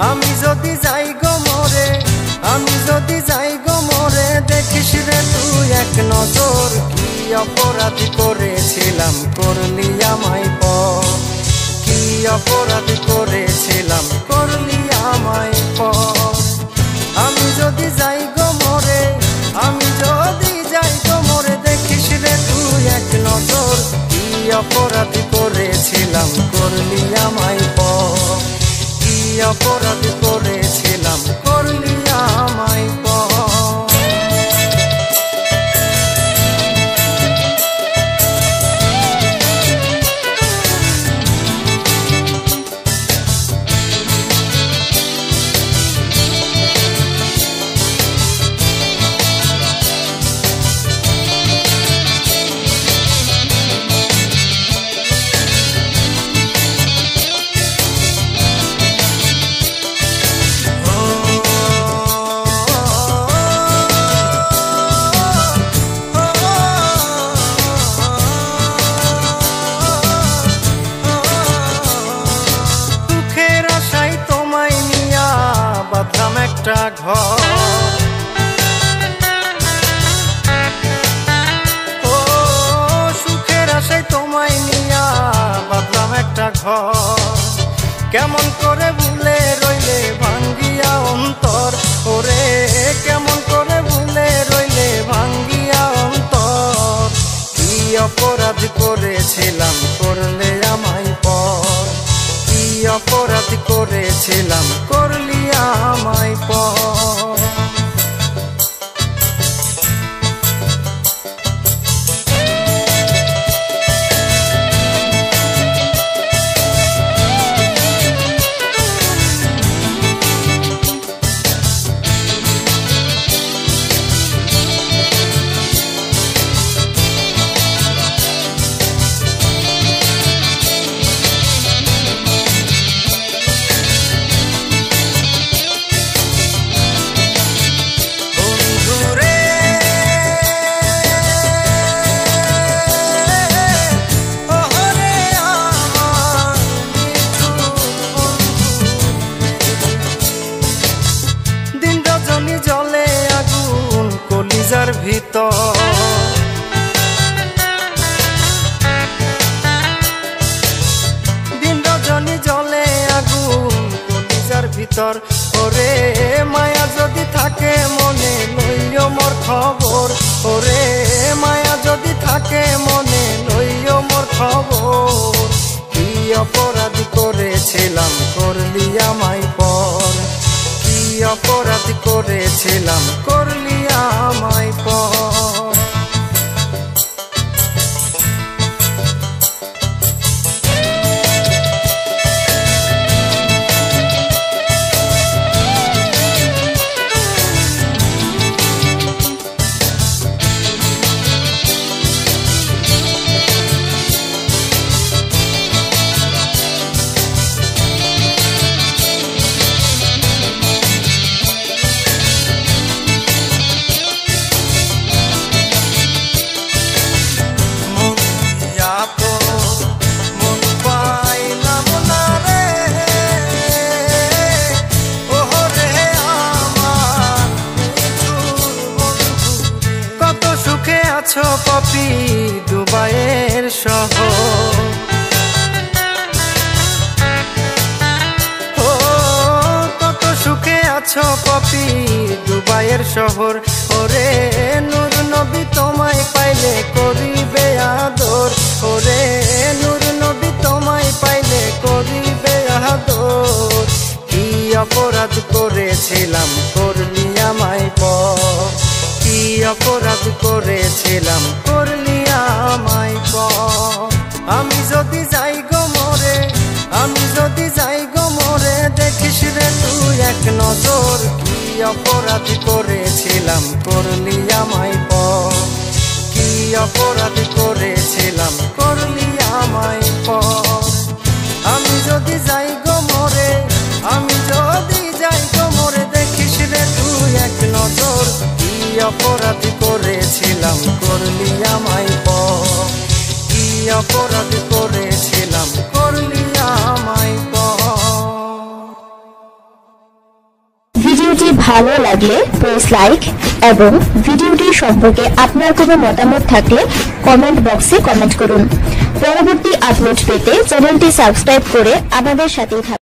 আমি যদি যাই গো মরে, আমি যদি যাই গো মরে, দেখিস রে তুই এক নজর, কি অপরাধ করেছিলাম করলি আমায় পর, কি অপরাধ করেছিলাম করলি আমায় পর। আমি যদি যাই গো মরে, আমি যদি যাই গো মরে, দেখিস রে তুই এক নজর, কি অপরাধ করেছিলাম করলি আমায় পর, কি অপরাধ করেছিলাম করলি আমায় পর। একটা ঘর, ও সুখের আশায় তোমায় নিয়া বাঁধলাম একটা ঘর, কেমন করে ভুলে রইলে ভাঙ্গিয়া অন্তর, ওরে কেমন করে ভুলে রইলে ভাঙ্গিয়া অন্তর, কি অপরাধ করেছিলাম করলে আমায় পর, কি অপরাধ করেছিলাম করলি আমায় পর। জলে আগুন কলিজার ভিতর, দিন রজনী জলে আগুন কলিজার ভিতর, ওরে মায়া যদি থাকে মনে লইও মোর খবর, ওরে মায়া যদি থাকে মনে লইও মোর খবর, কি অপরাধ করেছিলাম করলি আমায় পর, কি অপরাধ করেছিলাম করলি আমায় পর। আছো পপি দুবাইয়ের শহর, ও কত সুখে আছো পপি দুবাইয়ের শহর, ওরে নূর নবী তোমায় পাইলে করিবে আদর, ওরে নূর নবী তোমায় পাইলে করিবে আদর, কি অপরাধ করেছিলাম করলি আমায় পর, কি অপরাধ করেছিলাম করলি আমায় পর। আমি যদি যাই গো মরে, আমি যদি যাই গো মরে, দেখিস রে তুই এক নজর, কি অপরাধ করেছিলাম করলি আমায় পর, কি অপরাধ করেছিলাম করলি আমায় পর। আমি যদি যাই গো মরে, আমি যদি যাই গো মরে, দেখিস রে তুই এক নজর, কি অপরাধ করেছিলাম করলি আমায় পর, কি অপরাধ করেছিলাম করলি আমায় পর। ভালো লাগলে প্লিজ লাইক এবং ভিডিওটি সম্পর্কে আপনার কোনো মতামত থাকলে কমেন্ট বক্সে কমেন্ট করুন। পরবর্তী আপলোড পেতে চ্যানেলটি সাবস্ক্রাইব করে আমাদের সাথেই থাকুন।